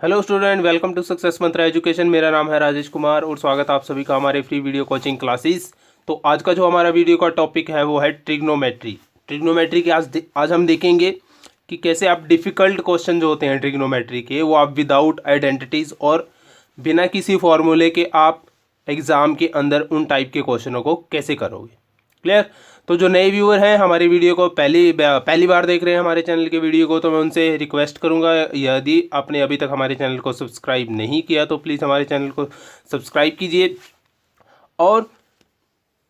Hello student, welcome to success Mantra education. मेरा नाम है राजेश कुमार और स्वागत आप सभी का हमारे फ्री वीडियो कोचिंग क्लासेस। तो आज का जो हमारा वीडियो का टॉपिक है वो है ट्रिग्नोमेट्री। ट्रिग्नोमेट्री के आज हम देखेंगे कि कैसे आप डिफ़िकल्ट क्वेश्चन जो होते हैं ट्रिग्नोमेट्री के वो आप विदाउट आइडेंटिटीज़ और बिना किसी फॉर्मूले के आप एग्ज़ाम के अंदर उन टाइप के क्वेश्चनों को कैसे करोगे। क्लियर। तो जो नए व्यूअर हैं हमारी वीडियो को पहली बार देख रहे हैं हमारे चैनल के वीडियो को, तो मैं उनसे रिक्वेस्ट करूंगा, यदि आपने अभी तक हमारे चैनल को सब्सक्राइब नहीं किया तो प्लीज़ हमारे चैनल को सब्सक्राइब कीजिए। और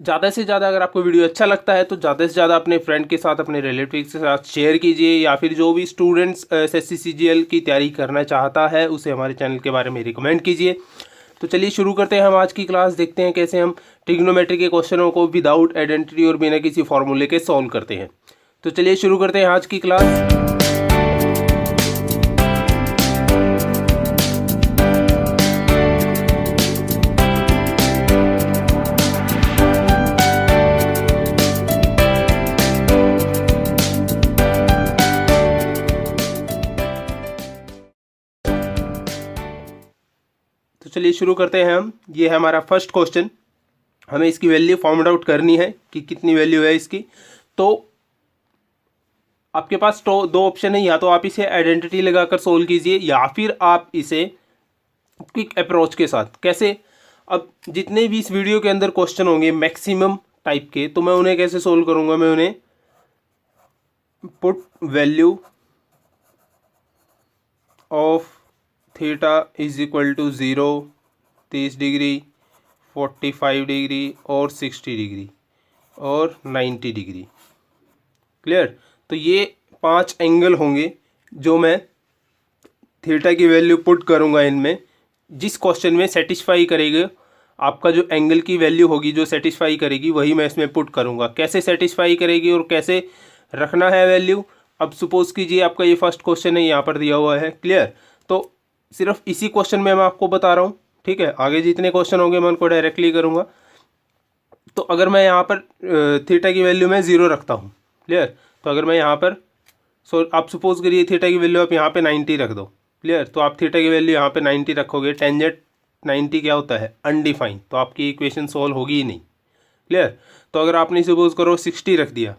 ज़्यादा से ज़्यादा अगर आपको वीडियो अच्छा लगता है तो ज़्यादा से ज़्यादा अपने फ्रेंड के साथ, अपने रिलेटिव के साथ शेयर कीजिए, या फिर जो भी स्टूडेंट्स SSC CGL की तैयारी करना चाहता है उसे हमारे चैनल के बारे में रिकमेंड कीजिए। तो चलिए शुरू करते हैं हम आज की क्लास। देखते हैं कैसे हम ट्रिग्नोमेट्री के क्वेश्चनों को विदाउट आइडेंटिटी और बिना किसी फॉर्मूले के सॉल्व करते हैं। तो चलिए शुरू करते हैं आज की क्लास। तो चलिए शुरू करते हैं हम। ये है हमारा फर्स्ट क्वेश्चन। हमें इसकी वैल्यू फाउंड आउट करनी है कि कितनी वैल्यू है इसकी। तो आपके पास तो दो ऑप्शन है, या तो आप इसे आइडेंटिटी लगाकर सोल्व कीजिए या फिर आप इसे क्विक अप्रोच के साथ। कैसे? अब जितने भी इस वीडियो के अंदर क्वेश्चन होंगे मैक्सिमम टाइप के, तो मैं उन्हें कैसे सोल्व करूंगा। मैं उन्हें put value of theta is equal to 0, 30 degree, 45 degree और 60 डिग्री और 90 डिग्री। क्लियर। तो ये 5 एंगल होंगे जो मैं थीटा की वैल्यू पुट करूंगा इनमें। जिस क्वेश्चन में सेटिस्फाई करेगा आपका जो एंगल की वैल्यू होगी, जो सेटिस्फाई करेगी वही मैं इसमें पुट करूंगा। कैसे सेटिस्फाई करेगी और कैसे रखना है वैल्यू। अब सपोज कीजिए आपका ये फर्स्ट क्वेश्चन है, यहाँ पर दिया हुआ है। क्लियर। तो सिर्फ इसी क्वेश्चन में मैं आपको बता रहा हूँ, ठीक है। आगे जितने क्वेश्चन होंगे मैं उनको डायरेक्टली करूँगा। तो अगर मैं यहाँ पर थीटा की वैल्यू में 0 रखता हूँ। क्लियर। तो अगर मैं यहाँ पर आप सपोज करिए थीटा की वैल्यू आप यहाँ पे 90 रख दो। क्लियर। तो आप थीटा की वैल्यू यहाँ पे 90 रखोगे। टेंजेंट 90 क्या होता है? अनडिफाइंड। तो आपकी इक्वेशन सॉल्व होगी ही नहीं। क्लियर। तो अगर आपने सपोज करो 60 रख दिया।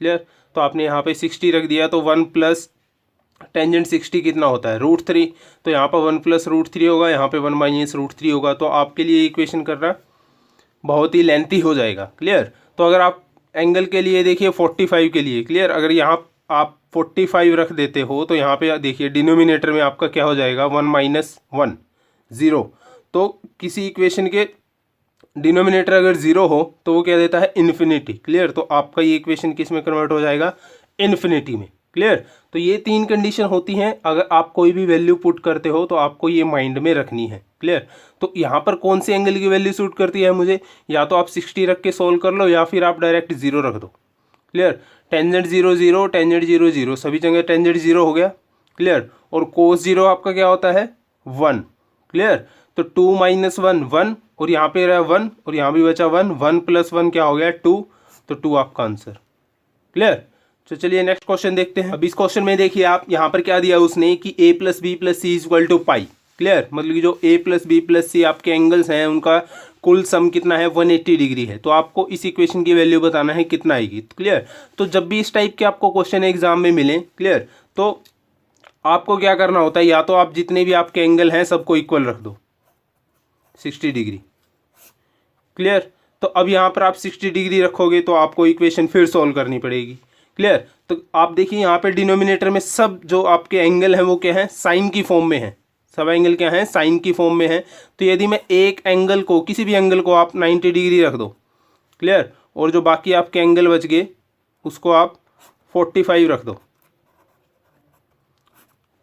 क्लियर। तो आपने यहाँ पे 60 रख दिया, तो 1 प्लस टेंजेंट 60 कितना होता है? √3। तो यहाँ पर 1 प्लस √3 होगा, यहाँ पे 1 माइनस √3 होगा। तो आपके लिए इक्वेशन करना बहुत ही लेंथी हो जाएगा। क्लियर। तो अगर आप एंगल के लिए देखिए 45 के लिए। क्लियर। अगर यहाँ आप 45 रख देते हो तो यहाँ पे देखिए डिनोमिनेटर में आपका क्या हो जाएगा? 1 माइनस 1 0। तो किसी इक्वेशन के डिनोमिनेटर अगर 0 हो तो वो क्या देता है? इन्फिनिटी। क्लियर। तो आपका ये इक्वेशन किस में कन्वर्ट हो जाएगा? इन्फिनिटी में। क्लियर। तो ये 3 कंडीशन होती हैं अगर आप कोई भी वैल्यू पुट करते हो, तो आपको ये माइंड में रखनी है। क्लियर। तो यहाँ पर कौन सी एंगल की वैल्यू सूट करती है मुझे? या तो आप 60 रख के सोल्व कर लो या फिर आप डायरेक्ट 0 रख दो। क्लियर। टेंजेंट 0 0, टेंजेंट 0 0, सभी जगह टेंजेंट 0 हो गया। क्लियर। और कोस 0 आपका क्या होता है? 1। क्लियर। तो 2 माइनस 1 1, और यहाँ पे रहा 1 और यहाँ भी बचा 1। 1 प्लस 1 क्या हो गया? 2। तो 2 आपका आंसर। क्लियर। तो चलिए नेक्स्ट क्वेश्चन देखते हैं। अब इस क्वेश्चन में देखिए आप यहाँ पर क्या दिया उसने कि a plus B plus C is equal to pi. Clear. मतलब कि जो a plus B plus C आपके एंगल्स हैं उनका कुल सम कितना है? 180 डिग्री है। तो आपको इस इक्वेशन की वैल्यू बताना है कितना आएगी। क्लियर। तो जब भी इस टाइप के आपको क्वेश्चन एग्जाम में मिले, क्लियर, तो आपको क्या करना होता है? या तो आप जितने भी आपके एंगल हैं सबको इक्वल रख दो, 60 डिग्री। क्लियर। तो अब यहाँ पर आप 60 डिग्री रखोगे तो आपको इक्वेशन फिर सोल्व करनी पड़ेगी। क्लियर। तो आप देखिए यहाँ पे डिनोमिनेटर में सब जो आपके एंगल हैं वो क्या है? साइन की फॉर्म में है। सब एंगल क्या है? साइन की फॉर्म में है। तो यदि मैं एक एंगल को, किसी भी एंगल को आप 90 डिग्री रख दो। क्लियर। और जो बाकी आपके एंगल बच गए उसको आप 45 रख दो,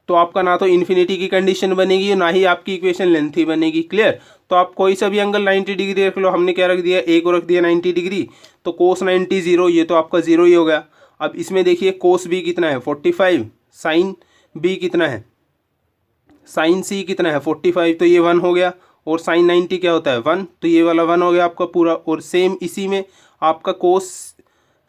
तो आपका ना तो इन्फिनिटी की कंडीशन बनेगी ना ही आपकी इक्वेशन लेंथी बनेगी। क्लियर। तो आप कोई सा भी एंगल 90 डिग्री रख लो। हमने क्या रख दिया? एक रख दिया 90 डिग्री। तो कोस 90 0, ये तो आपका 0 ही हो गया। अब इसमें देखिए कोस बी कितना है? 45। साइन बी कितना है? साइन सी कितना है? 45। तो ये 1 हो गया। और साइन 90 क्या होता है? 1। तो ये वाला 1 हो गया आपका पूरा। और सेम इसी में आपका कोस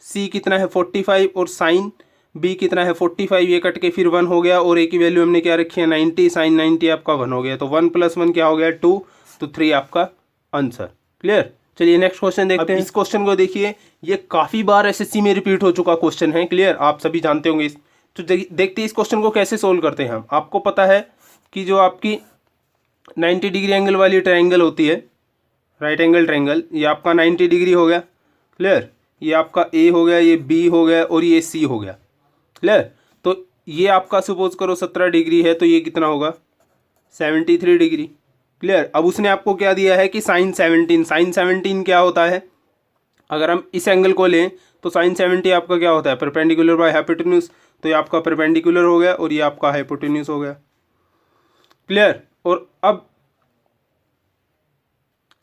सी कितना है? 45। और साइन बी कितना है 45, ये कट के फिर 1 हो गया, और ए की वैल्यू हमने क्या रखी है 90, साइन 90 आपका 1 हो गया, तो 1 + 1 क्या हो गया 2, तो 3 आपका आंसर। क्लियर। चलिए नेक्स्ट क्वेश्चन देखते हैं। इस क्वेश्चन को देखिए, ये काफ़ी बार एसएससी में रिपीट हो चुका क्वेश्चन है। क्लियर, आप सभी जानते होंगे तो देखते हैं इस क्वेश्चन को कैसे सोल्व करते हैं हम। आपको पता है कि जो आपकी 90 डिग्री एंगल वाली ट्रायंगल होती है, राइट एंगल ट्रायंगल, ये आपका 90 डिग्री हो गया। क्लियर, ये आपका ए हो गया, ये बी हो गया, और ये सी हो गया। क्लियर, तो ये आपका सपोज करो 17 डिग्री है, तो ये कितना होगा 73 डिग्री। क्लियर, अब उसने आपको क्या दिया है कि साइन 17, साइन 17 क्या होता है, अगर हम इस एंगल को लें तो साइन 70 आपका क्या होता है परपेंडिकुलर बाय हाइपोटेन्यूज, तो ये आपका परपेंडिकुलर हो गया और ये आपका हाइपोटेन्यूज हो गया। क्लियर, और अब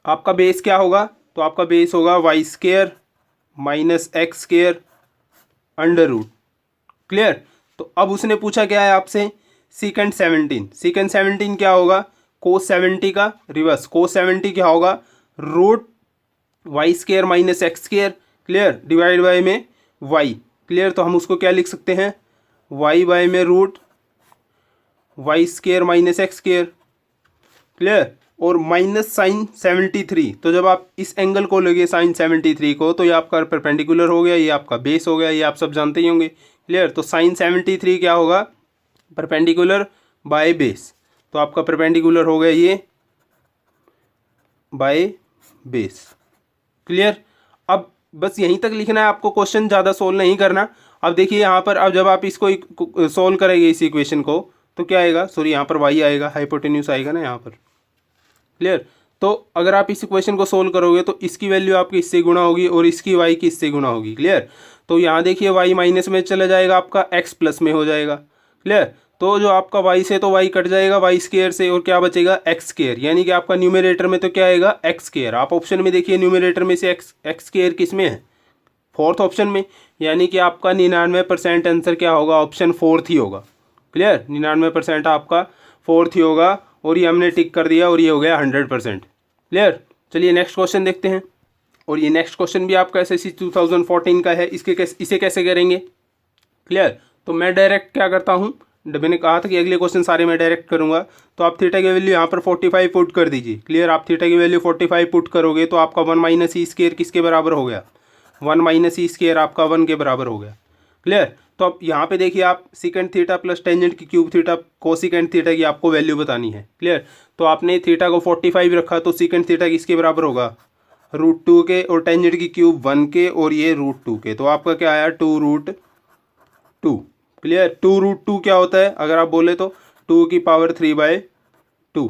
आपका बेस क्या होगा, तो आपका बेस होगा y² - x² √। क्लियर, तो अब उसने पूछा क्या है आपसे सीकेंट 17, सीकेंट 17 क्या होगा कोस 70 का रिवर्स, कोस 70 क्या होगा √y² - x²। Clear, divide by में y। क्लियर, तो हम उसको क्या लिख सकते हैं y बाय में √y² - x²। क्लियर, और माइनस साइन 73, तो जब आप इस एंगल को लोगे साइन 73 को, तो ये आपका परपेंडिकुलर हो गया, ये आपका बेस हो गया, ये आप सब जानते ही होंगे। क्लियर, तो साइन 73 क्या होगा परपेंडिकुलर बाय बेस, तो आपका परपेंडिकुलर हो गया ये बाय बेस। क्लियर, अब बस यहीं तक लिखना है आपको, क्वेश्चन ज़्यादा सोल्व नहीं करना। अब देखिए यहाँ पर, अब जब आप इसको सोल्व करेंगे इस इक्वेशन को, तो क्या आएगा, सॉरी यहाँ पर y आएगा, हाइपोटेन्यूज आएगा ना यहाँ पर। क्लियर, तो अगर आप इस इक्वेशन को सोल्व करोगे तो इसकी वैल्यू आपकी इससे गुणा होगी और इसकी y की इससे गुणा होगी। क्लियर, तो यहाँ देखिए y माइनस में चला जाएगा, आपका x प्लस में हो जाएगा। क्लियर, तो जो आपका y से तो y कट जाएगा y² से, और क्या बचेगा x², यानी कि आपका न्यूमरेटर में तो क्या आएगा x²। आप ऑप्शन में देखिए न्यूमरेटर में से x² किस में है, फोर्थ ऑप्शन में, यानी कि आपका 99% आंसर क्या होगा ऑप्शन 4 ही होगा। क्लियर, 99% आपका 4 ही होगा, और ये हमने टिक कर दिया और ये हो गया 100%। क्लियर, चलिए नेक्स्ट क्वेश्चन देखते हैं। और ये नेक्स्ट क्वेश्चन भी आपका एसएससी 2014 का है। इसे कैसे करेंगे। क्लियर, तो मैं डायरेक्ट क्या करता हूँ, मैंने कहा था कि अगले क्वेश्चन सारे मैं डायरेक्ट करूँगा, तो आप थीटा की वैल्यू यहाँ पर 45 पुट कर दीजिए। क्लियर, आप थीटा की वैल्यू 45 पुट करोगे तो आपका 1 - e² किसके बराबर हो गया 1 - e² आपका 1 के बराबर हो गया। क्लियर, तो अब यहाँ पे देखिए आप सीकेंट थीटा प्लस टेंजेंट की क्यूब थीटा कोसिकेंट थीटा की आपको वैल्यू बतानी है। क्लियर, तो आपने थीटा को 45 रखा, तो सीकेंट थीटा किसके बराबर होगा √2 के, और टेंजेंट की क्यूब 1 के, और ये √2 के, तो आपका क्या आया 2√2। क्लियर, 2√2 क्या होता है, अगर आप बोले तो 2 की पावर 3/2।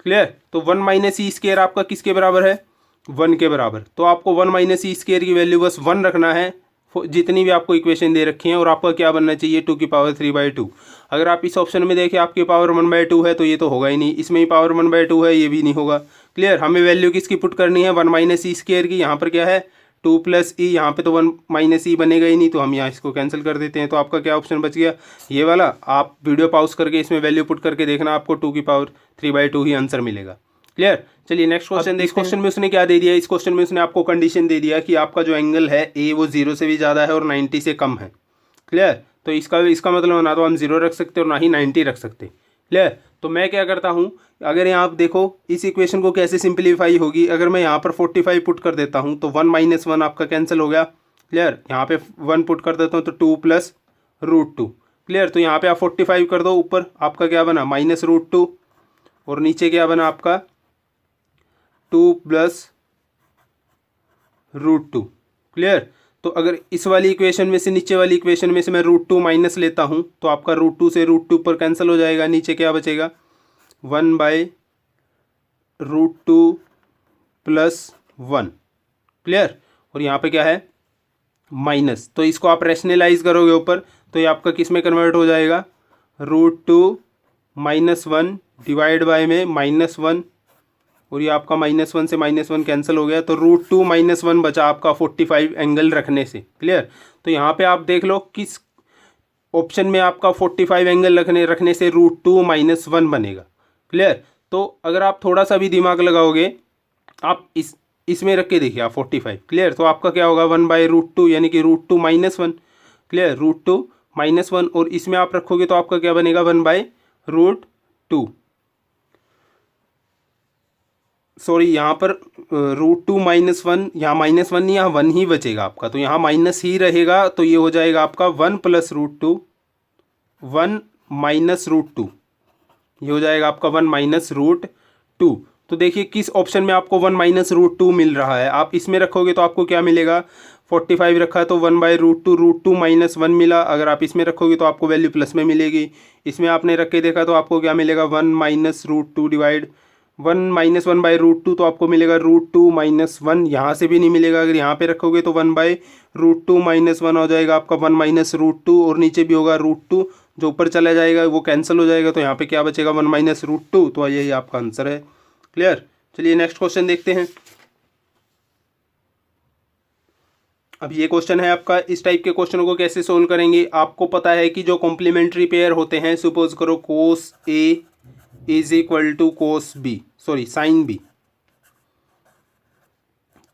क्लियर, तो 1 - e² आपका किसके बराबर है 1 के बराबर, तो आपको 1 - e² की वैल्यू बस 1 रखना है जितनी भी आपको इक्वेशन दे रखी हैं, और आपका क्या बनना चाहिए 2 की पावर 3/2। अगर आप इस ऑप्शन में देखें आपकी पावर 1/2 है, तो ये तो होगा ही नहीं, इसमें ही पावर 1/2 है, ये भी नहीं होगा। क्लियर, हमें वैल्यू किसकी पुट करनी है 1 - e² की, यहाँ पर क्या है 2 + e, यहाँ पे तो 1 - e बनेगा ही नहीं, तो हम यहाँ इसको कैंसिल कर देते हैं, तो आपका क्या ऑप्शन बच गया ये वाला। आप वीडियो पॉज करके इसमें वैल्यू पुट करके देखना, आपको 2 की पावर 3/2 ही आंसर मिलेगा। क्लियर, चलिए नेक्स्ट क्वेश्चन देखते हैं। इस क्वेश्चन में उसने क्या दे दिया, इस क्वेश्चन में उसने आपको कंडीशन दे दिया कि आपका जो एंगल है ए वो 0 से भी ज़्यादा है और 90 से कम है। क्लियर, तो इसका मतलब ना तो हम 0 रख सकते और ना ही 90 रख सकते। क्लियर, तो मैं क्या करता हूँ, अगर यहाँ आप देखो इस इक्वेशन को कैसे सिंप्लीफाई होगी, अगर मैं यहाँ पर 45 पुट कर देता हूँ तो 1 - 1 आपका कैंसिल हो गया। क्लियर, यहाँ पे 1 पुट कर देता हूँ तो 2 + √2। क्लियर, तो यहाँ पे आप 45 कर दो, ऊपर आपका क्या बना -√2, और नीचे क्या बना आपका 2 + √2। क्लियर, तो अगर इस वाली इक्वेशन में से नीचे वाली इक्वेशन में से मैं √2 माइनस लेता हूँ तो आपका √2 से √2 पर कैंसिल हो जाएगा, नीचे क्या बचेगा 1/√2 + 1। क्लियर, और यहाँ पे क्या है माइनस, तो इसको आप रैशनलाइज करोगे ऊपर, तो ये आपका किस में कन्वर्ट हो जाएगा √2 - 1 डिवाइड बाय में -1, और ये आपका -1 से -1 कैंसिल हो गया, तो √2 - 1 बचा आपका 45 एंगल रखने से। क्लियर, तो यहाँ पे आप देख लो किस ऑप्शन में आपका 45 एंगल रखने से √2 - 1 बनेगा। क्लियर, तो अगर आप थोड़ा सा भी दिमाग लगाओगे, आप इसमें रख के देखिए आप 45। क्लियर, तो आपका क्या होगा 1/√2, यानी कि √2 - 1। क्लियर, √2 -1 और इसमें आप रखोगे तो आपका क्या बनेगा 1/√2। सॉरी, यहाँ पर √2 -1, यहाँ -1 नहीं, यहाँ 1 ही बचेगा आपका, तो यहाँ माइनस ही रहेगा, तो ये हो जाएगा आपका 1 + √2, 1 - √2, ये हो जाएगा आपका 1 - √2। तो देखिए किस ऑप्शन में आपको 1 - √2 मिल रहा है। आप इसमें रखोगे तो आपको क्या मिलेगा, 45 रखा है तो 1/√2, √2 - 1 मिला। अगर आप इसमें रखोगे तो आपको वैल्यू प्लस में मिलेगी। इसमें आपने रख के देखा तो आपको क्या मिलेगा, 1 - √2 डिवाइड 1 - 1/√2, तो आपको मिलेगा √2 - 1। यहाँ से भी नहीं मिलेगा, अगर यहाँ पे रखोगे तो 1/√2 - 1 हो जाएगा आपका 1 - √2, और नीचे भी होगा √2, जो ऊपर चला जाएगा वो कैंसिल हो जाएगा, तो यहाँ पे क्या बचेगा 1 - √2, तो यही आपका आंसर है। क्लियर। चलिए नेक्स्ट क्वेश्चन देखते हैं। अब ये क्वेश्चन है आपका, इस टाइप के क्वेश्चनों को कैसे सोल्व करेंगे। आपको पता है कि जो कॉम्प्लीमेंट्री पेयर होते हैं, सपोज करो cos A is equal to cos B, sorry sine B,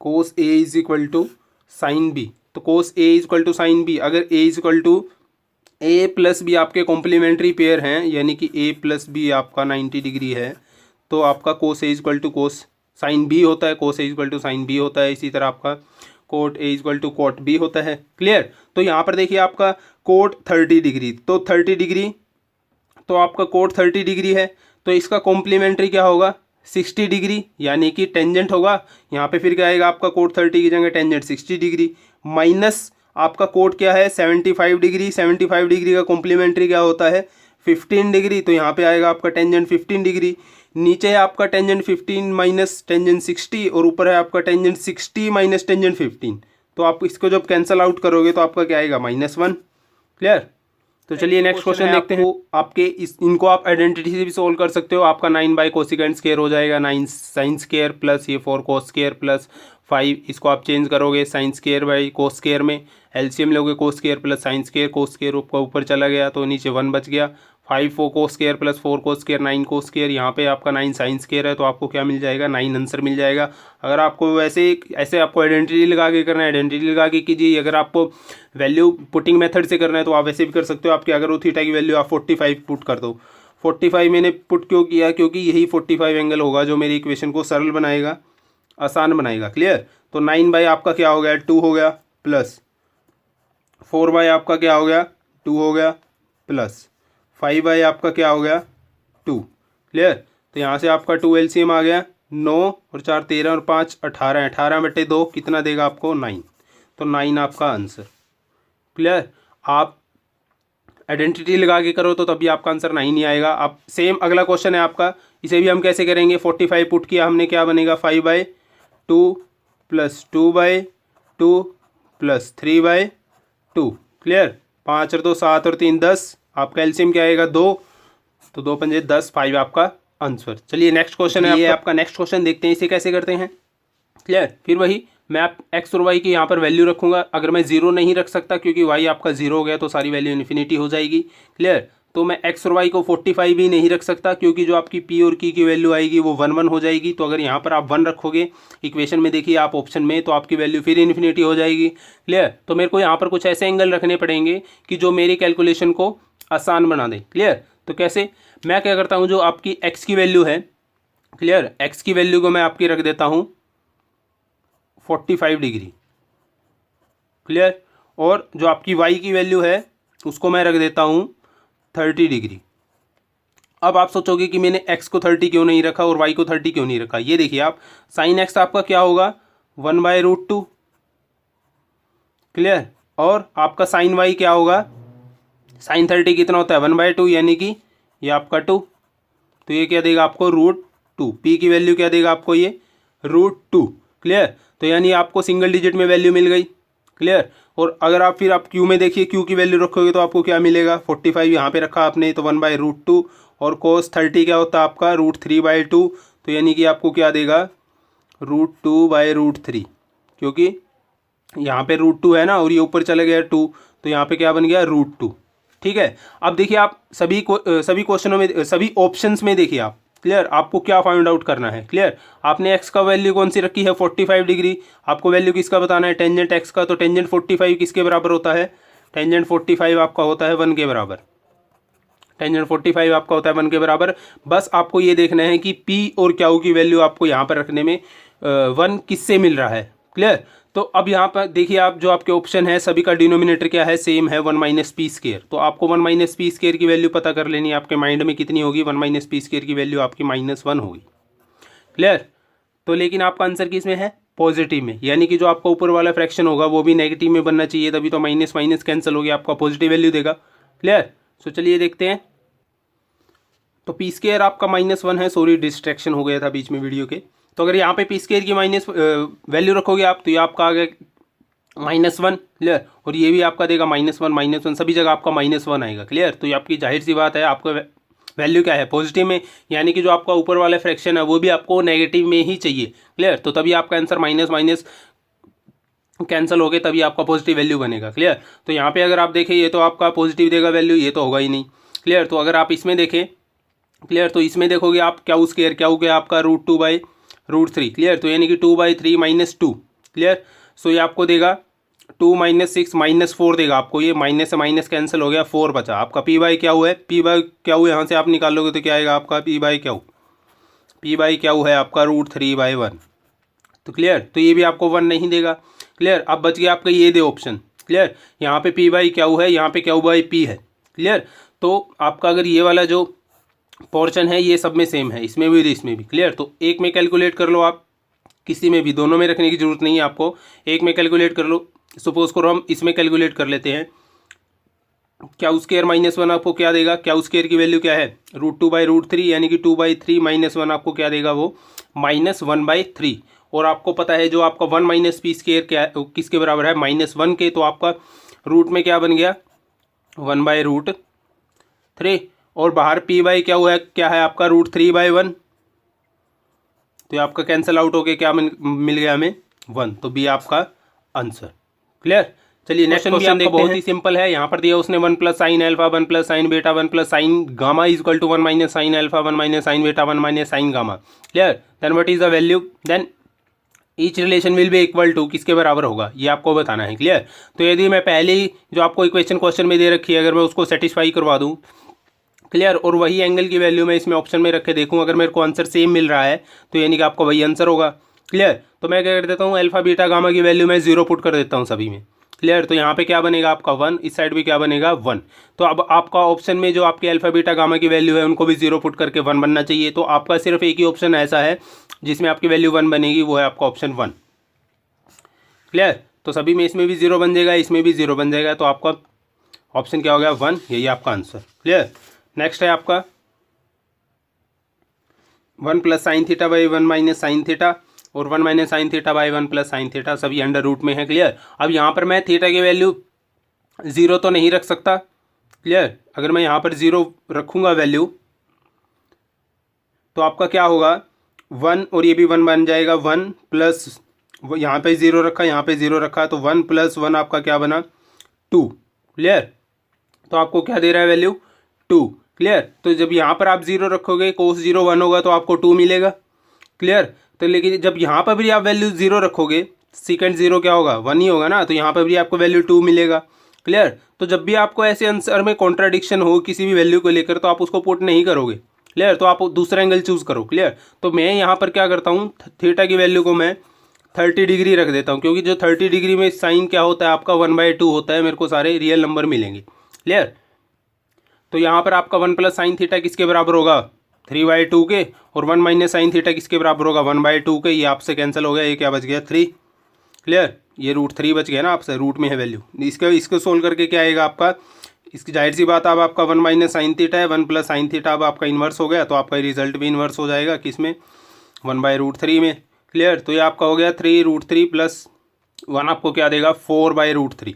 cos A is equal to sine B, तो cos A is equal to sine B, अगर A is equal to A plus B आपके complementary pair हैं, यानी कि ए plus B आपका 90 degree है, तो आपका cos A is equal to cos sine B होता है, cos A is equal to sine B होता है। इसी तरह आपका cot A is equal to cot B होता है। क्लियर। तो यहाँ पर देखिए आपका कोट 30 डिग्री, तो 30 डिग्री, तो आपका कोट 30 डिग्री है, तो इसका कॉम्प्लीमेंट्री क्या होगा 60 डिग्री, यानी कि टेंजेंट होगा। यहाँ पे फिर क्या आएगा आपका कोट 30 की जगह टेंजेंट 60 डिग्री, माइनस आपका कोट क्या है 75 डिग्री, 75 डिग्री का कॉम्प्लीमेंट्री क्या होता है 15 डिग्री, तो यहाँ पे आएगा आपका टेंजेंट 15 डिग्री। नीचे है आपका टेंजेंट 15 माइनस टेंजेंट 60, और ऊपर है आपका टेंजेंट 60 माइनस टेंजेंट 15, तो आप इसको जब कैंसिल आउट करोगे तो आपका क्या आएगा -1। क्लियर। तो चलिए नेक्स्ट क्वेश्चन देखते हैं। आपके इनको आप आइडेंटिटी से भी सोल्व कर सकते हो। आपका 9/कोसिकेंट स्क्वायर हो जाएगा 9 साइन स्क्वायर प्लस ये 4 कोस स्क्वायर प्लस 5, इसको आप चेंज करोगे sine square by cos square में, एलसीएम लोगे cos square plus sine square, cos square का ऊपर चला गया तो नीचे 1 बच गया, 5 4 cos square plus 4 cos square 9 cos square, यहाँ पे आपका 9 साइन स्क्वायर है, तो आपको क्या मिल जाएगा 9 आंसर मिल जाएगा। अगर आपको ऐसे आपको आइडेंटिटी लगा के करना है, आइडेंटिटी लगा के कीजिए। अगर आपको वैल्यू पुटिंग मेथड से करना है तो आप वैसे भी कर सकते हो। आपकी अगर वो थीटा की वैल्यू आप 45 पुट कर दो, 45 मैंने पुट क्यों किया, क्योंकि यही 45 एंगल होगा जो मेरी इक्वेशन को सरल बनाएगा, आसान बनाएगा। क्लियर। तो 9 आपका क्या हो गया 2 हो गया, प्लस 4 आपका क्या हो गया 2 हो गया, प्लस 5 आपका क्या हो गया 2। क्लियर। तो यहाँ से आपका 2 एलसीएम आ गया, 9 और 4 13 और 5 18, 18/2 कितना देगा आपको 9, तो 9 आपका आंसर। क्लियर। आप आइडेंटिटी लगा के करो तो तभी आपका आंसर 9 ही आएगा। आप सेम अगला क्वेश्चन है आपका, इसे भी हम कैसे करेंगे, 45 पुट किया हमने, क्या बनेगा 5/2 प्लस 2/2 प्लस 3/2। क्लियर। 5 और 2 7 और 3 10, आपका एलसीएम क्या आएगा 2, तो 2 पंजे 10, 5 आपका आंसर। चलिए नेक्स्ट क्वेश्चन है, ये आपका नेक्स्ट क्वेश्चन देखते हैं इसे कैसे करते हैं। क्लियर। फिर वही मैं आप एक्स और वाई की यहाँ पर वैल्यू रखूँगा। अगर मैं 0 नहीं रख सकता क्योंकि वाई आपका 0 हो गया तो सारी वैल्यू इन्फिनिटी हो जाएगी। क्लियर। तो मैं एक्स और वाई को 45 भी नहीं रख सकता क्योंकि जो आपकी पी और की वैल्यू आएगी वो 1 1 हो जाएगी। तो अगर यहाँ पर आप 1 रखोगे इक्वेशन में, देखिए आप ऑप्शन में, तो आपकी वैल्यू फिर इन्फिनिटी हो जाएगी। क्लियर। तो मेरे को यहाँ पर कुछ ऐसे एंगल रखने पड़ेंगे कि जो मेरी कैलकुलेशन को आसान बना दें। क्लियर। तो कैसे, मैं क्या करता हूँ, जो आपकी एक्स की वैल्यू है, क्लियर, एक्स की वैल्यू को मैं आपकी रख देता हूँ 45 डिग्री। क्लियर। और जो आपकी वाई की वैल्यू है उसको मैं रख देता हूँ 30 डिग्री। अब आप सोचोगे कि मैंने x को 30 क्यों नहीं रखा और y को 30 क्यों नहीं रखा। ये देखिए आप, साइन x आपका क्या होगा 1/√2। क्लियर। और आपका साइन y क्या होगा, साइन 30 कितना होता है 1/2, यानी कि ये आपका 2, तो ये क्या देगा आपको √2। p की वैल्यू क्या देगा आपको, ये √2। क्लियर। तो यानी आपको सिंगल डिजिट में वैल्यू मिल गई। क्लियर। और अगर आप फिर आप क्यू में देखिए, क्यू की वैल्यू रखोगे तो आपको क्या मिलेगा 45 यहाँ पे रखा आपने, तो 1/√2, और cos 30 क्या होता है आपका √3/2, तो यानी कि आपको क्या देगा √2/√3, क्योंकि यहाँ पे √2 है ना और ये ऊपर चले गया 2, तो यहाँ पे क्या बन गया √2। ठीक है। अब देखिए आप सभी क्वेश्चनों में, सभी ऑप्शंस में देखिए आप, क्लियर, आपको क्या फाइंड आउट करना है। क्लियर। आपने एक्स का वैल्यू कौन सी रखी है 45 डिग्री, आपको वैल्यू किसका बताना है टेंजेंट एक्स का, तो टेंजेंट 45 किसके बराबर होता है टेंजेंट 45 आपका होता है 1 के बराबर, टेंजेंट 45 आपका होता है 1 के बराबर। बस आपको ये देखना है कि P और क्यू की वैल्यू आपको यहाँ पर रखने में 1 किससे मिल रहा है। क्लियर। तो अब यहाँ पर देखिए आप, जो आपके ऑप्शन है सभी का डिनोमिनेटर क्या है, सेम है 1 माइनस पी स्केयर। तो आपको 1 माइनस पी स्केयर की वैल्यू पता कर लेनी है, आपके माइंड में कितनी होगी, 1 माइनस पी स्केयर की वैल्यू आपकी -1 होगी। क्लियर। तो लेकिन आपका आंसर किस में है, पॉजिटिव में, यानी कि जो आपका ऊपर वाला फ्रैक्शन होगा वो भी नेगेटिव में बनना चाहिए, तभी तो माइनस माइनस कैंसिल हो गया, आपका पॉजिटिव वैल्यू देगा। क्लियर। सो चलिए देखते हैं। तो पी स्केयर आपका -1 है, सॉरी डिस्ट्रैक्शन हो गया था बीच में वीडियो के। तो अगर यहाँ पे पी स्केयर की माइनस वैल्यू रखोगे आप, तो ये आपका आ गया -1। क्लियर। और ये भी आपका देगा -1, सभी जगह आपका -1 आएगा। क्लियर। तो ये आपकी जाहिर सी बात है, आपका वैल्यू क्या है, पॉजिटिव में, यानी कि जो आपका ऊपर वाला फ्रैक्शन है वो भी आपको नेगेटिव में ही चाहिए। क्लियर। तो तभी आपका आंसर माइनस माइनस कैंसिल हो गए, तभी आपका पॉजिटिव वैल्यू बनेगा। क्लियर। तो यहाँ पे अगर आप देखें, ये तो आपका पॉजिटिव देगा वैल्यू, ये तो होगा ही नहीं। क्लियर। तो अगर आप इसमें देखें, क्लियर, तो इसमें देखोगे आप क्यू स्केयर, क्या हो गया आपका √2/√3। क्लियर। तो यानी कि 2/3 - 2। क्लियर। सो ये आपको देगा 2 - 6 -4 देगा आपको, ये माइनस से माइनस कैंसिल हो गया, 4 बचा आपका। पी बाई क्या हुआ है, पी बाई क्या हुआ, यहाँ से आप निकालोगे तो क्या आएगा आपका पी बाई क्या हुआ है आपका √3/1। तो क्लियर। तो ये भी आपको 1 नहीं देगा। क्लियर। अब बच गया आपका ये दे ऑप्शन। क्लियर। यहाँ पे पी बाई क्या हुआ है, यहाँ पे क्या हुआ है पी है। क्लियर। तो आपका अगर ये वाला जो पोर्शन है ये सब में सेम है, इसमें भी और इसमें भी। क्लियर। तो एक में कैलकुलेट कर लो आप, किसी में भी, दोनों में रखने की जरूरत नहीं है आपको, एक में कैलकुलेट कर लो। सपोज करो हम इसमें कैलकुलेट कर लेते हैं, क्यू स्केयर -1 आपको क्या देगा, क्यू स्केयर की वैल्यू क्या है √2/√3, यानी कि 2/3 -1 आपको क्या देगा, वो -1/3। और आपको पता है जो आपका 1 माइनस पी स्केयर क्या किसके बराबर है, -1 के। तो आपका रूट में क्या बन गया 1/√3, और बाहर पी बाई क्या है आपका √3/1। तो आपका कैंसिल आउट होके क्या मिल गया हमें 1। तो बी आपका आंसर। क्लियर। चलिए नेक्स्ट क्वेश्चन देखते हैं। बहुत ही सिंपल है, यहाँ पर दिया उसने 1 + sin alpha 1 + sin beta 1 + sin gamma equal to 1 - sin alpha 1 - sin beta 1 - sin gamma. Clear. Then what is the value, then each relation will be equal to, किसके बराबर होगा ये आपको बताना है। क्लियर। तो यदि मैं पहले ही जो आपको इक्वेशन क्वेश्चन में दे रखी है, अगर मैं उसको सेटिस्फाई करवा दूँ, क्लियर, और वही एंगल की वैल्यू मैं इसमें ऑप्शन में रख के देखूँ, अगर मेरे को आंसर सेम मिल रहा है तो यानी कि आपका वही आंसर होगा। क्लियर। तो मैं क्या कर देता हूँ, अल्फा बीटा गामा की वैल्यू मैं 0 पुट कर देता हूँ सभी में। क्लियर। तो यहाँ पे क्या बनेगा आपका 1, इस साइड भी क्या बनेगा 1। तो अब आपका ऑप्शन में जो आपके अल्फा बीटा गामा की वैल्यू है उनको भी 0 पुट करके 1 बनना चाहिए। तो आपका सिर्फ एक ही ऑप्शन ऐसा है जिसमें आपकी वैल्यू 1 बनेगी, वो है आपका ऑप्शन 1। क्लियर। तो सभी में इसमें भी 0 बन जाएगा, इसमें भी 0 बन जाएगा, तो आपका ऑप्शन क्या हो गया 1, यही आपका आंसर। क्लियर। नेक्स्ट है आपका 1 + sin θ / 1 - sin θ, और 1 - sin θ / 1 + sin θ, सभी अंडर रूट में है। क्लियर। अब यहाँ पर मैं थीटा की वैल्यू 0 तो नहीं रख सकता। क्लियर। अगर मैं यहाँ पर 0 रखूँगा वैल्यू, तो आपका क्या होगा 1, और ये भी 1 बन जाएगा, 1 प्लस यहाँ पे 0 रखा, यहाँ पे 0 रखा, तो 1 + 1 आपका क्या बना 2। क्लियर। तो आपको क्या दे रहा है वैल्यू 2। क्लियर। तो जब यहाँ पर आप 0 रखोगे, cos 0 1 होगा, तो आपको 2 मिलेगा। क्लियर। तो लेकिन जब यहाँ पर भी आप वैल्यू 0 रखोगे, सेकंड 0 क्या होगा 1 ही होगा ना, तो यहाँ पर भी आपको वैल्यू 2 मिलेगा। क्लियर। तो जब भी आपको ऐसे आंसर में कॉन्ट्राडिक्शन हो किसी भी वैल्यू को लेकर, तो आप उसको पुट नहीं करोगे। क्लियर। तो आप दूसरा एंगल चूज करो। क्लियर। तो मैं यहाँ पर क्या करता हूँ, थीटा की वैल्यू को मैं 30 डिग्री रख देता हूँ, क्योंकि जो 30 डिग्री में साइन क्या होता है आपका 1/2 होता है, मेरे को सारे रियल नंबर मिलेंगे। क्लियर। तो यहाँ पर आपका 1 + sin θ किसके बराबर होगा 3/2 के, और 1 - sin θ किसके बराबर होगा 1/2 के। ये आपसे कैंसिल हो गया, ये क्या बच गया 3। क्लियर। ये √3 बच गया ना, आपसे रूट में है वैल्यू। इसको सोल्व करके क्या आएगा आपका, इसकी जाहिर सी बात, अब आपका 1 - sin θ है, 1 + sin θ अब आपका इन्वर्स हो गया, तो आपका रिजल्ट भी इन्वर्स हो जाएगा किसमें 1/√3 में। क्लियर। तो ये आपका हो गया 3√3 + 1 आपको क्या देगा 4/√3।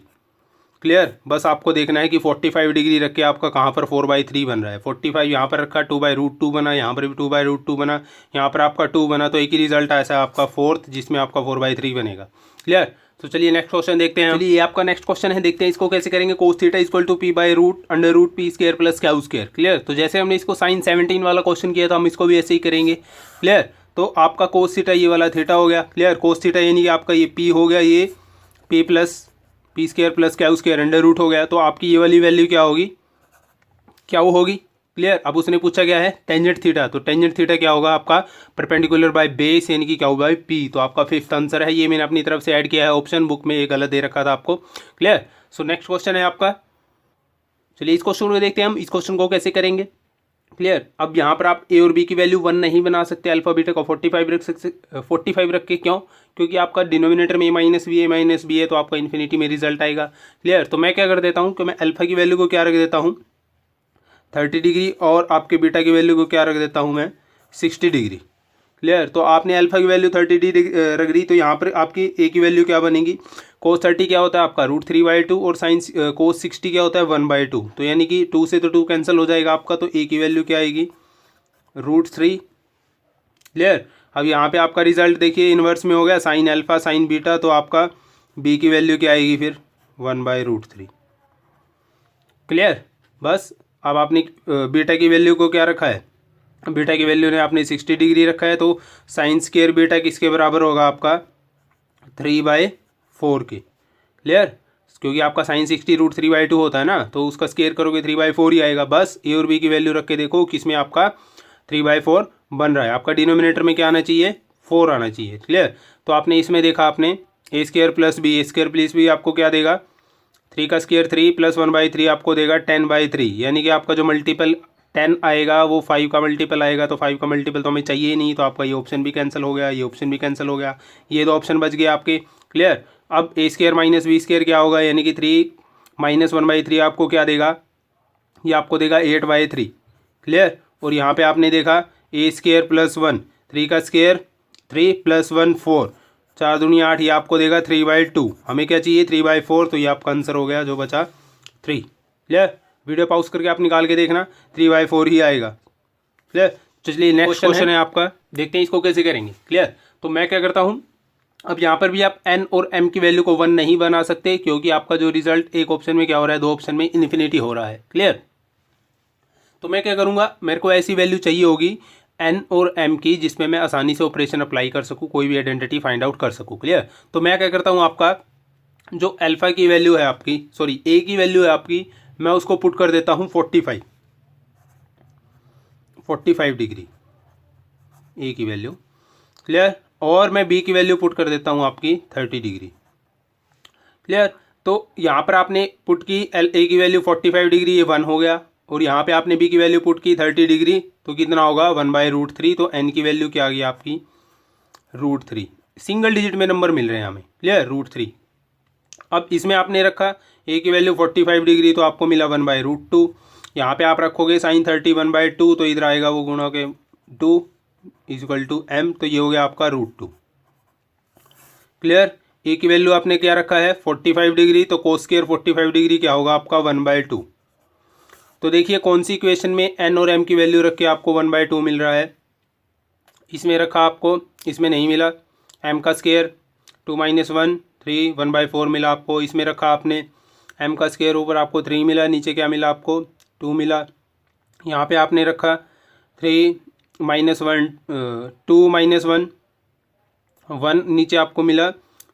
क्लियर। बस आपको देखना है कि 45 डिग्री रख के आपका कहाँ पर 4/3 बन रहा है। 45 यहाँ पर रखा, 2/√2 बना, यहाँ पर भी 2/√2 बना, यहाँ पर आपका 2 बना, तो एक ही रिजल्ट ऐसा है आपका 4th, जिसमें आपका 4/3 बनेगा। क्लियर। तो चलिए नेक्स्ट क्वेश्चन देखते हैं। चलिए ये आपका नेक्स्ट क्वेश्चन है, देखते हैं इसको कैसे करेंगे। cos θ = p/√√p² + q²। क्लियर। तो जैसे हमने इसको sin 17 वाला क्वेश्चन किया था, हम इसको भी ऐसे ही करेंगे। क्लियर। तो आपका cos θ ये वाला थीटा हो गया। क्लियर। cos θ यानी कि आपका ये p हो गया, ये p + पी स्क्वायर प्लस क्या स्क्वायर अंडर रूट हो गया, तो आपकी ये वाली वैल्यू क्या होगी, क्या वो होगी, क्लियर। अब उसने पूछा क्या है, टेंजेंट थीटा, तो टेंजेंट थीटा क्या होगा आपका परपेंडिकुलर बाय बेस यानी कि क्या होगा पी, तो आपका फिफ्थ आंसर है। ये मैंने अपनी तरफ से ऐड किया है ऑप्शन, बुक में ये गलत दे रखा था आपको, क्लियर। सो नेक्स्ट क्वेश्चन है आपका, चलिए इस क्वेश्चन को देखते हैं हम, इस क्वेश्चन को कैसे करेंगे, क्लियर। अब यहाँ पर आप ए और बी की वैल्यू 1 नहीं बना सकते, अल्फा बीटा को 45 रख सकते, 45 रख के, क्यों, क्योंकि आपका डिनोमिनेटर में ए माइनस बी है तो आपका इन्फिनिटी में रिजल्ट आएगा, क्लियर। तो मैं क्या कर देता हूँ कि मैं अल्फा की वैल्यू को क्या रख देता हूँ 30 डिग्री, और आपके बीटा की वैल्यू को क्या रख देता हूँ मैं 60 डिग्री, क्लियर। तो आपने अल्फा की वैल्यू 30 डिग्री रख दी, तो यहाँ पर आपकी ए की वैल्यू क्या बनेगी, cos 30 क्या होता है आपका √3/2 और साइन cos 60 क्या होता है 1/2, तो यानी कि 2 से तो 2 कैंसिल हो जाएगा आपका, तो ए की वैल्यू क्या आएगी √3, क्लियर। अब यहाँ पे आपका रिजल्ट देखिए इन्वर्स में हो गया, साइन अल्फा साइन बीटा, तो आपका बी की वैल्यू क्या आएगी फिर 1/√3, क्लियर। बस अब आपने बीटा की वैल्यू को क्या रखा है, बीटा की वैल्यू ने आपने 60 डिग्री रखा है, तो साइन स्क्वायर बीटा किसके बराबर होगा आपका 3/4 के, क्लियर। क्योंकि आपका साइन 60 √3/2 होता है ना, तो उसका स्क्वायर करोगे 3/4 ही आएगा। बस ए और बी की वैल्यू रख के देखो किसमें आपका 3/4 बन रहा है, आपका डिनोमिनेटर में क्या आना चाहिए 4 आना चाहिए, क्लियर। तो आपने इसमें देखा आपने ए स्क्वायर प्लस बी आपको क्या देगा 3 का स्क्वायर 3 प्लस 1/3 आपको देगा 10/3, यानी कि आपका जो मल्टीपल 10 आएगा वो 5 का मल्टीपल आएगा, तो 5 का मल्टीपल तो हमें चाहिए ही नहीं, तो आपका ये ऑप्शन भी कैंसिल हो गया, ये ऑप्शन भी कैंसिल हो गया, ये दो ऑप्शन बच गए आपके, क्लियर। अब ए स्क्वायर माइनस बी स्क्वायर क्या होगा, यानी कि 3 माइनस 1/3 आपको क्या देगा, ये आपको देगा 8/3, क्लियर। और यहाँ पे आपने देखा ए स्क्वायर प्लस 1 3 का स्क्वायर 3 प्लस 1 4 4 दूनी 8, ये आपको देगा 3/2, हमें क्या चाहिए 3/4, तो ये आपका आंसर हो गया जो बचा 3, क्लियर। वीडियो पॉज करके आप निकाल के देखना 3/4 ही आएगा, क्लियर। चलिए नेक्स्ट क्वेश्चन है आपका, देखते हैं इसको कैसे करेंगे, क्लियर। तो मैं क्या करता हूँ, अब यहाँ पर भी आप n और m की वैल्यू को 1 नहीं बना सकते, क्योंकि आपका जो रिजल्ट एक ऑप्शन में क्या हो रहा है, दो ऑप्शन में इन्फिनिटी हो रहा है, क्लियर। तो मैं क्या करूँगा, मेरे को ऐसी वैल्यू चाहिए होगी n और m की जिसमें मैं आसानी से ऑपरेशन अप्लाई कर सकूँ, कोई भी आइडेंटिटी फाइंड आउट कर सकूँ, क्लियर। तो मैं क्या करता हूँ, आपका जो अल्फा की वैल्यू है आपकी, सॉरी ए की वैल्यू है आपकी, मैं उसको पुट कर देता हूँ 45 डिग्री ए की वैल्यू, क्लियर। और मैं बी की वैल्यू पुट कर देता हूँ आपकी 30 डिग्री, क्लियर। तो यहाँ पर आपने पुट की ए की वैल्यू 45 डिग्री, ये 1 हो गया, और यहाँ पे आपने बी की वैल्यू पुट की 30 डिग्री, तो कितना होगा 1/√3, तो n की वैल्यू क्या आ गई आपकी √3, सिंगल डिजिट में नंबर मिल रहे हैं हमें, क्लियर √3। अब इसमें आपने रखा ए की वैल्यू 45 डिग्री, तो आपको मिला 1/√2, यहाँ पे आप रखोगे साइन 30 1/2, तो इधर आएगा वो गुणा के 2 = m, तो ये हो गया आपका √2, क्लियर। ए की वैल्यू आपने क्या रखा है 45 डिग्री, तो cos स्क्वायर 45 डिग्री क्या होगा आपका 1/2। तो देखिए कौन सी इक्वेशन में n और m की वैल्यू रख के आपको 1/2 मिल रहा है, इसमें रखा आपको, इसमें नहीं मिला, m का स्क्वायर 2 - 1 3 1/4 मिला आपको, इसमें रखा आपने m का स्क्वायर, ऊपर आपको 3 मिला, नीचे क्या मिला आपको 2 मिला, यहाँ पे आपने रखा 3 - 1 2 - 1 1, नीचे आपको मिला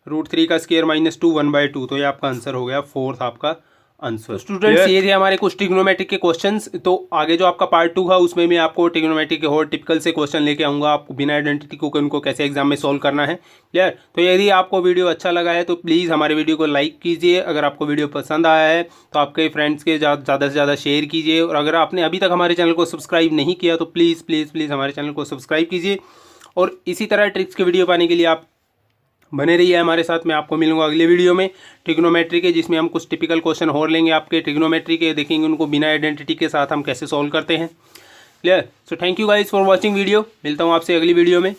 √3 का स्क्वायर -2 1/2, तो ये आपका आंसर हो गया फोर्थ आपका आंसर। स्टूडेंट्स ये थे हमारे कुछ ट्रिग्नोमेट्रिक के क्वेश्चंस, तो आगे जो आपका पार्ट 2 था उसमें मैं आपको ट्रिग्नोमेट्रिक के और टिपिकल से क्वेश्चन लेके आऊँगा, आपको बिना आइडेंटिटी को उनको कैसे एग्जाम में सॉल्व करना है, क्लियर। तो यदि आपको वीडियो अच्छा लगा है तो प्लीज़ हमारे वीडियो को लाइक कीजिए, अगर आपको वीडियो पसंद आया है तो आपके फ्रेंड्स के ज़्यादा से ज़्यादा शेयर कीजिए, और अगर आपने अभी तक हमारे चैनल को सब्सक्राइब नहीं किया तो प्लीज़ प्लीज़ प्लीज़ हमारे चैनल को सब्सक्राइब कीजिए, और इसी तरह ट्रिक्स के वीडियो पाने के लिए आप बने रहिए हमारे साथ। मैं आपको मिलूंगा अगले वीडियो में ट्रिग्नोमेट्री के, जिसमें हम कुछ टिपिकल क्वेश्चन और लेंगे आपके ट्रिग्नोमेट्री के, देखेंगे उनको बिना आइडेंटिटी के साथ हम कैसे सॉल्व करते हैं, clear. So thank you guys for watching video, मिलता हूँ आपसे अगली वीडियो में।